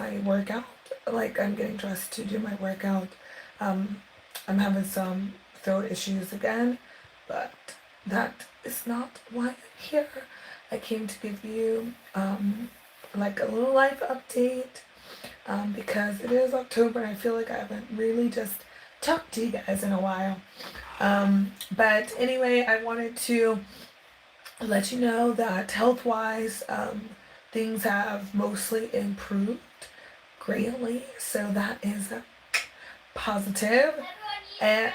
my workout. Like, I'm getting dressed to do my workout. Um, I'm having some throat issues again, but that is not why I'm here. I came to give you like a little life update because it is October and I feel like I haven't really just talked to you guys in a while. But anyway, I wanted to let you know that health wise, things have mostly improved greatly. So that is a positive. And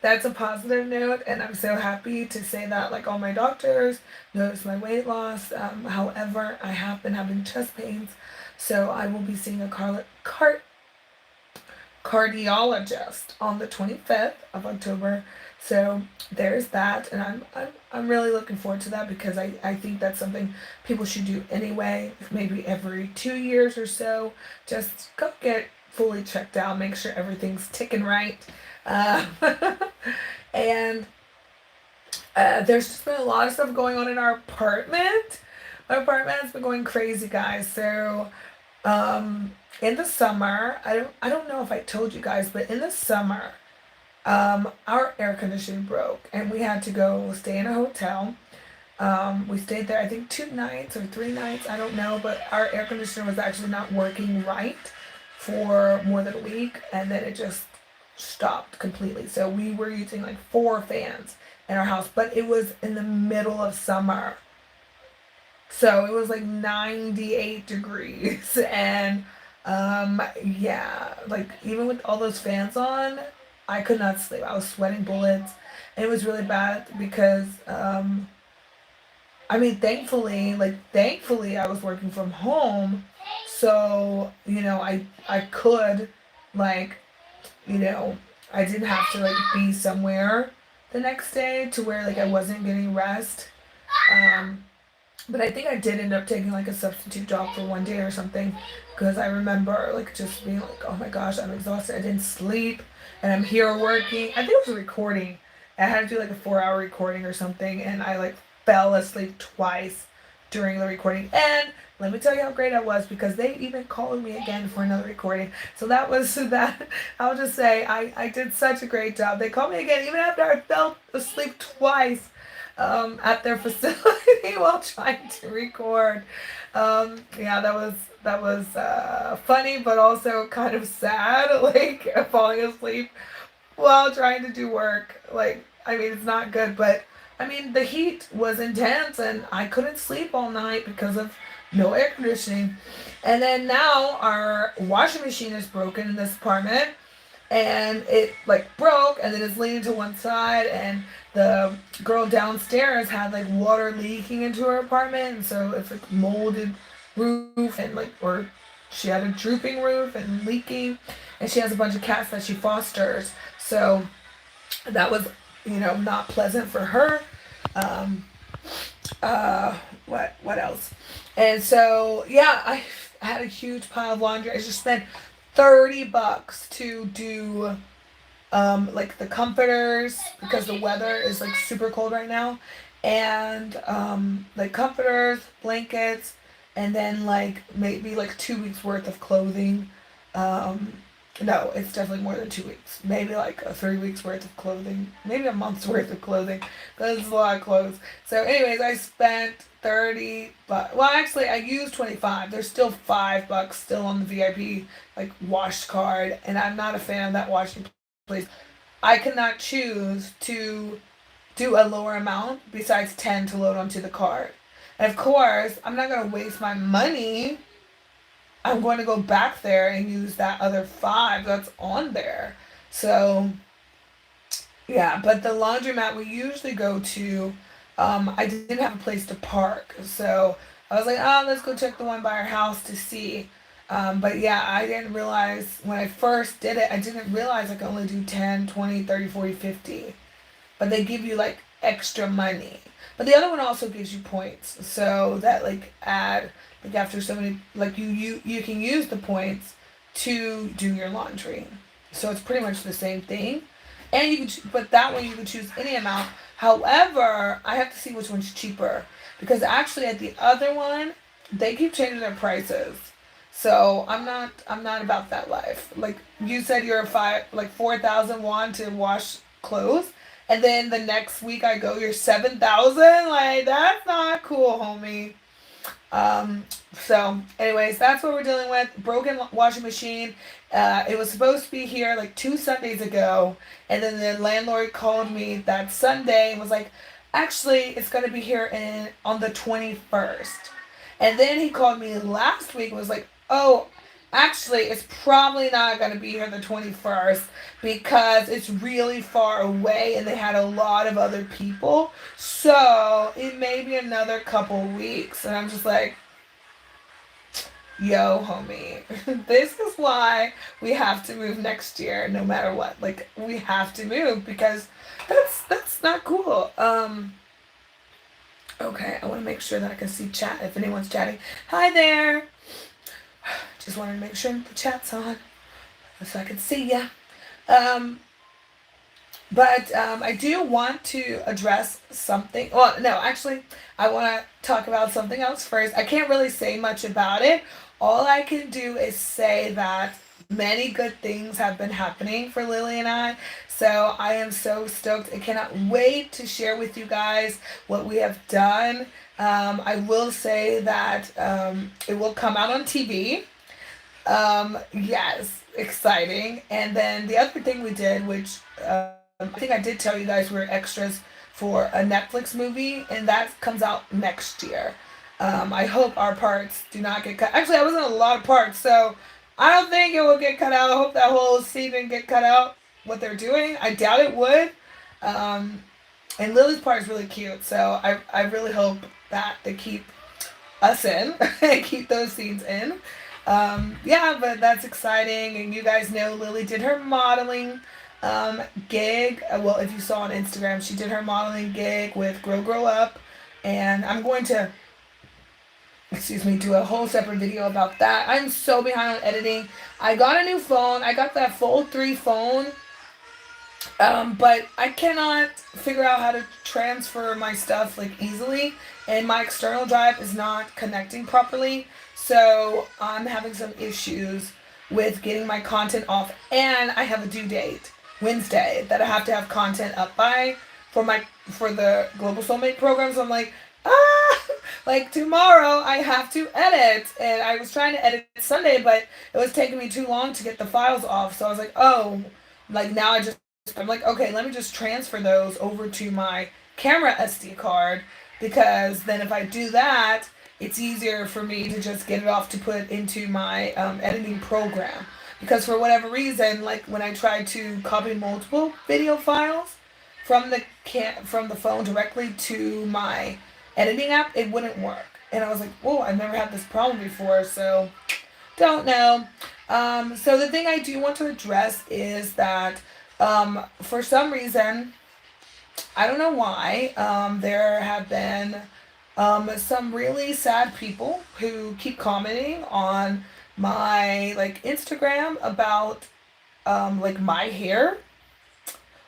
that's a positive note, and I'm so happy to say that like all my doctors noticed my weight loss. However, I have been having chest pains, so I will be seeing a cardiologist on the 25th of October. So there's that, and I'm really looking forward to that because I think that's something people should do anyway, maybe every 2 years or so. Just go get fully checked out, make sure everything's ticking right. Uh, and there's just been a lot of stuff going on in our apartment. Our apartment's been going crazy, guys. So um, in the summer, I don't know if I told you guys, but in the summer, our air conditioning broke and we had to go stay in a hotel. We stayed there, I think 2 nights or 3 nights, I don't know, but our air conditioner was actually not working right for more than a week, and then it just stopped completely. So we were using like 4 fans in our house, but it was in the middle of summer. So it was like 98 degrees and yeah, like even with all those fans on, I could not sleep. I was sweating bullets. And it was really bad because I mean thankfully I was working from home. So, I could like, you know, I didn't have to like be somewhere the next day to where like I wasn't getting rest. Um but I think I did end up taking like a substitute job for one day or something because I remember like just being like, oh my gosh, I'm exhausted. I didn't sleep and I'm here working. I think it was a recording. I had to do like a 4 hour recording or something, and I like fell asleep twice during the recording. And let me tell you how great I was because they even called me again for another recording. So that was that. I'll just say I did such a great job. They called me again even after I fell asleep twice at their facility while trying to record. Yeah, that was funny, but also kind of sad. Like falling asleep while trying to do work. Like, I mean, it's not good, but I mean, the heat was intense, and I couldn't sleep all night because of no air conditioning. And then now our washing machine is broken in this apartment, and it like broke and then it's leaning to one side, and the girl downstairs had like water leaking into her apartment, and so it's like molded roof and like, or she had a drooping roof and leaking, and she has a bunch of cats that she fosters, so that was, not pleasant for her. um what else? And so yeah, I had a huge pile of laundry. I just spent $30 to do like the comforters because the weather is like super cold right now, and like comforters, blankets, and then like maybe like 2 weeks worth of clothing. um no, it's definitely more than 2 weeks, maybe like a 3 weeks worth of clothing, maybe a month's worth of clothing. That's a lot of clothes. So anyways, I spent 30, but well, actually I used 25. There's still $5 still on the VIP like wash card, and I'm not a fan of that washing place. I cannot choose to do a lower amount besides 10 to load onto the card. And of course, I'm not going to waste my money. I'm going to go back there and use that other 5 that's on there. So, yeah, but the laundromat we usually go to, I didn't have a place to park. So I was like, oh, let's go check the one by our house to see. But yeah, I didn't realize when I first did it, I didn't realize I could only do 10, 20, 30, 40, 50. But they give you like extra money. But the other one also gives you points. So that like add, like after so many, like you can use the points to do your laundry. So it's pretty much the same thing. And you can, but that one you can choose any amount. However, I have to see which one's cheaper because actually at the other one, they keep changing their prices. So I'm not about that life. Like you said, you're 4,000 won to wash clothes, and then the next week I go, you're 7,000. Like that's not cool, homie. Um, so, anyways, that's what we're dealing with. Broken washing machine. It was supposed to be here like 2 Sundays ago, and then the landlord called me that Sunday and was like, "Actually, it's gonna be here in on the 21st." And then he called me last week and was like, "Oh, actually, it's probably not gonna be here the 21st because it's really far away and they had a lot of other people. So it may be another couple weeks." And I'm just like, yo, homie, this is why we have to move next year, no matter what. Like we have to move because that's not cool. Okay, I want to make sure that I can see chat if anyone's chatting. Hi there. Just wanted to make sure the chat's on so I can see ya. Um, but I do want to address something. Well, no, actually, I want to talk about something else first. I can't really say much about it. All I can do is say that many good things have been happening for Lily and I. So I am so stoked. I cannot wait to share with you guys what we have done. I will say that it will come out on TV. Yes, exciting. And then the other thing we did, which I think I did tell you guys, we were extras for a Netflix movie, and that comes out next year. I hope our parts do not get cut. Actually, I was in a lot of parts, so I don't think it will get cut out. I hope that whole scene didn't get cut out. What they're doing, I doubt it would. Um, and Lily's part is really cute, so I really hope that they keep us in and keep those scenes in. Yeah, but that's exciting. And you guys know Lily did her modeling gig. Well, if you saw on Instagram, she did her modeling gig with Grow Up. And I'm going to, excuse me, do a whole separate video about that. I'm so behind on editing. I got a new phone. I got that Fold 3 phone. But I cannot figure out how to transfer my stuff like easily, and my external drive is not connecting properly. So I'm having some issues with getting my content off, and I have a due date Wednesday that I have to have content up by for the Global Soulmate program. So I'm like, like tomorrow I have to edit, and I was trying to edit Sunday, but it was taking me too long to get the files off. So I was like, oh, like now I'm like, okay, let me just transfer those over to my camera SD card, because then if I do that, it's easier for me to just get it off to put into my editing program. Because for whatever reason, like when I tried to copy multiple video files from the phone directly to my editing app, it wouldn't work. And I was like, whoa, I've never had this problem before, so don't know. So the thing I do want to address is that for some reason, I don't know why, there have been some really sad people who keep commenting on my like Instagram about like my hair,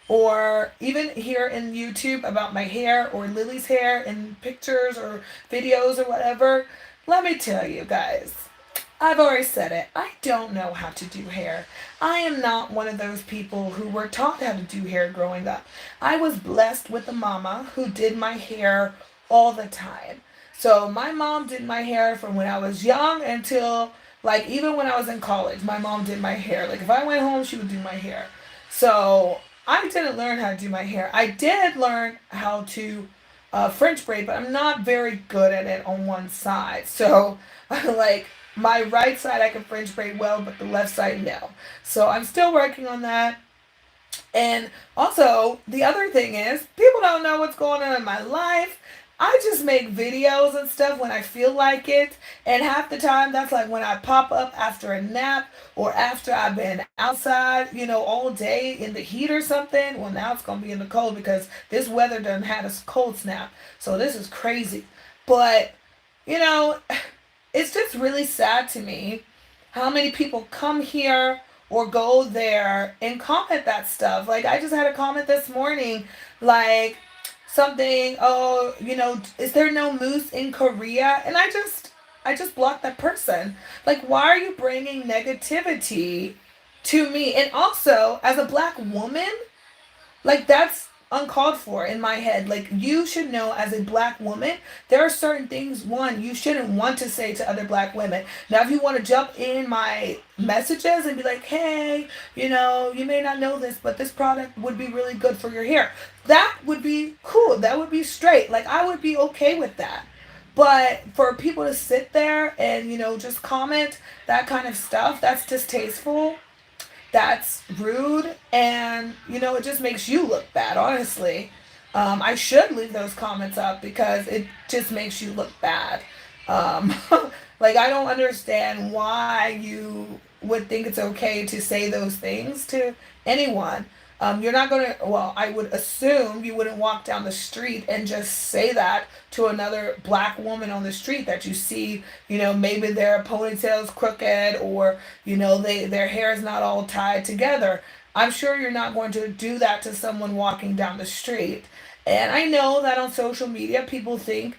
or even here in YouTube about my hair or Lily's hair in pictures or videos or whatever. Let me tell you guys, I've already said it. I don't know how to do hair. I am not one of those people who were taught how to do hair growing up. I was blessed with a mama who did my hair all the time. So my mom did my hair from when I was young until like even when I was in college. My mom did my hair. Like if I went home, she would do my hair. So I didn't learn how to do my hair. I did learn how to French braid, but I'm not very good at it on one side. So like my right side I can French braid well, but the left side no. So I'm still working on that. And also, the other thing is, people don't know what's going on in my life. I just make videos and stuff when I feel like it. And half the time, that's like when I pop up after a nap or after I've been outside, all day in the heat or something. Well, now it's going to be in the cold because this weather done had a cold snap. So this is crazy. But, you know, it's just really sad to me how many people come here or go there and comment that stuff. Like I just had a comment this morning, like something, oh, is there no moose in Korea? And I just I just blocked that person. Like, why are you bringing negativity to me? And also, as a black woman, like that's uncalled for in my head. Like you should know as a black woman, there are certain things one you shouldn't want to say to other black women. Now if you want to jump in my messages and be like, hey, you may not know this, but this product would be really good for your hair. That would be cool. That would be straight. Like I would be okay with that. But for people to sit there and, just comment that kind of stuff, that's distasteful, that's rude, and it just makes you look bad, honestly. I should leave those comments up because it just makes you look bad. um, like I don't understand why you would think it's okay to say those things to anyone. You're not going to, well, I would assume you wouldn't walk down the street and just say that to another black woman on the street that you see, maybe their ponytail's crooked, or, their hair is not all tied together. I'm sure you're not going to do that to someone walking down the street. And I know that on social media, people think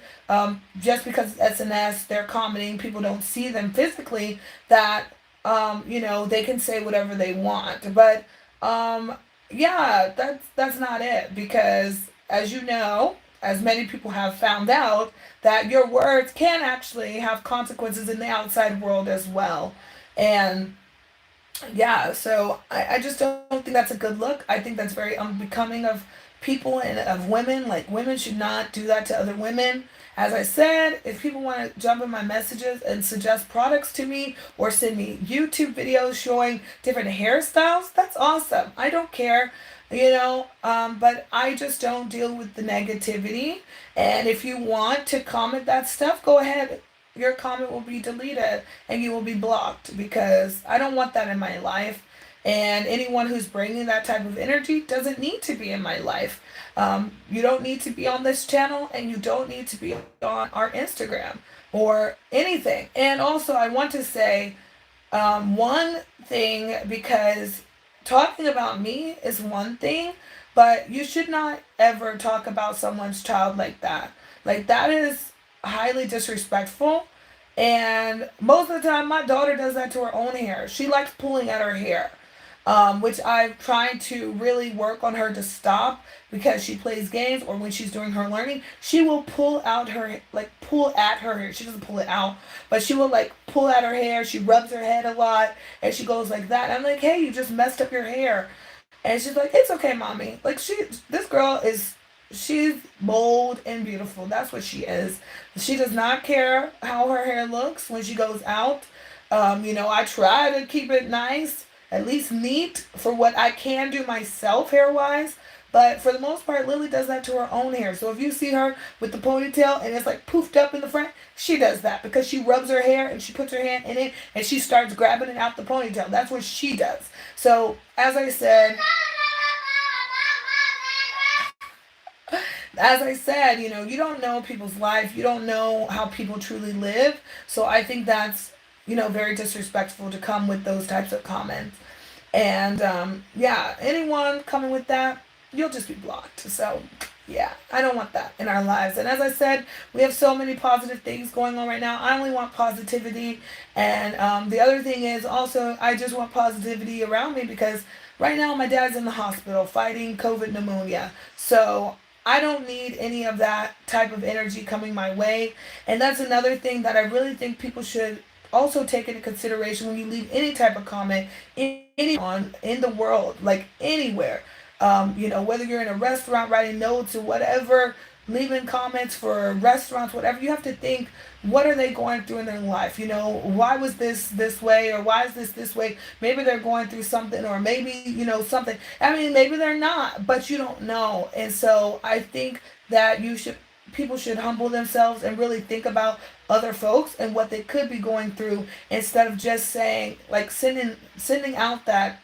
just because it's SNS, they're commenting, people don't see them physically, that, they can say whatever they want. But um, yeah, that's not it, because as you know, as many people have found out, that your words can actually have consequences in the outside world as well. And yeah, so I just don't think that's a good look. I think that's very unbecoming of people and of women. Like, women should not do that to other women. As I said, if people want to jump in my messages and suggest products to me or send me YouTube videos showing different hairstyles, that's awesome. I don't care, but I just don't deal with the negativity. And if you want to comment that stuff, go ahead. Your comment will be deleted and you will be blocked, because I don't want that in my life. And anyone who's bringing that type of energy doesn't need to be in my life. You don't need to be on this channel, and you don't need to be on our Instagram or anything. And also, I want to say one thing, because talking about me is one thing, but you should not ever talk about someone's child like that. Like, that is highly disrespectful. And most of the time, my daughter does that to her own hair. She likes pulling at her hair, which I'm trying to really work on her to stop, because she plays games, or when she's doing her learning, she will pull out her, like pull at her hair. She doesn't pull it out, but she will like pull at her hair. She rubs her head a lot, and she goes like that. And I'm like, hey, you just messed up your hair. And she's like, it's okay, mommy. Like, this girl she's bold and beautiful. That's what she is. She does not care how her hair looks when she goes out. I try to keep it nice, at least neat, for what I can do myself hair wise. But for the most part, Lily does that to her own hair. So if you see her with the ponytail and it's like poofed up in the front, she does that because she rubs her hair and she puts her hand in it and she starts grabbing it out the ponytail. That's what she does. So as I said, you don't know people's life. You don't know how people truly live. So I think that's, very disrespectful to come with those types of comments. And yeah, anyone coming with that, you'll just be blocked. So yeah, I don't want that in our lives. And as I said, we have so many positive things going on right now. I only want positivity. And the other thing is also, I just want positivity around me, because right now my dad's in the hospital fighting COVID pneumonia. So I don't need any of that type of energy coming my way. And that's another thing that I really think people should also take into consideration when you leave any type of comment on in the world, like anywhere. Whether you're in a restaurant writing notes or whatever, leaving comments for restaurants, whatever, you have to think, what are they going through in their life? Why was this way, or why is this way? Maybe they're going through something, or maybe, something. I mean, maybe they're not, but you don't know. And so I think that people should humble themselves and really think about other folks and what they could be going through, instead of just saying, like, sending out that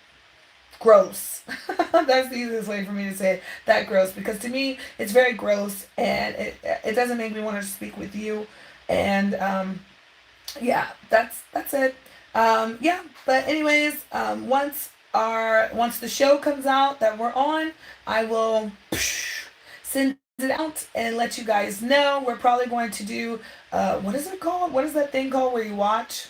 gross. That's the easiest way for me to say it. That gross, because to me it's very gross, and it doesn't make me want to speak with you. And yeah, that's it. Yeah, but anyways, once the show comes out that we're on, I will send it out and let you guys know. We're probably going to do, what is it called? What is that thing called where you watch?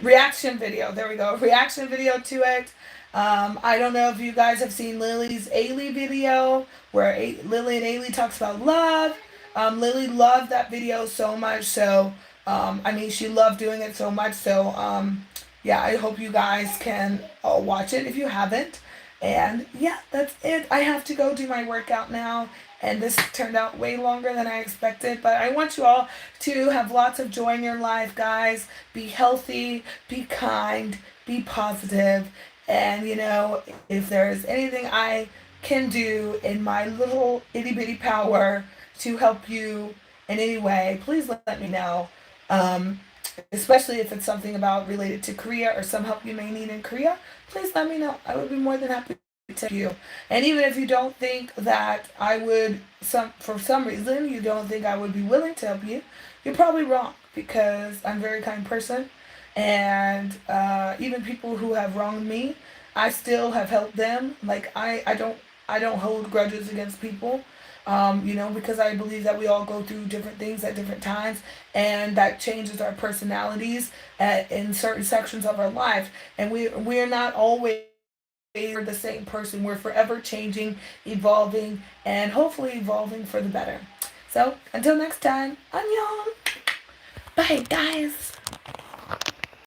Reaction video. There we go. Reaction video to it. I don't know if you guys have seen Lily's Ailey video where Lily and Ailey talks about love. Lily loved that video so much. So, I mean, she loved doing it so much. So, yeah, I hope you guys can watch it if you haven't. And yeah, that's it. I have to go do my workout now. And this turned out way longer than I expected. But I want you all to have lots of joy in your life, guys. Be healthy, be kind, be positive. And, if there's anything I can do in my little itty bitty power to help you in any way, please let me know. Um, Especially if it's something about related to Korea or some help you may need in Korea, please let me know. I would be more than happy to help you. And even if you don't think that I would, for some reason you don't think I would be willing to help you, you're probably wrong because I'm a very kind person, and even people who have wronged me, I still have helped them. Like I don't hold grudges against people. Because I believe that we all go through different things at different times, and that changes our personalities in certain sections of our life. And we're not always the same person. We're forever changing, evolving, and hopefully evolving for the better. So until next time, annyeong. Bye, guys.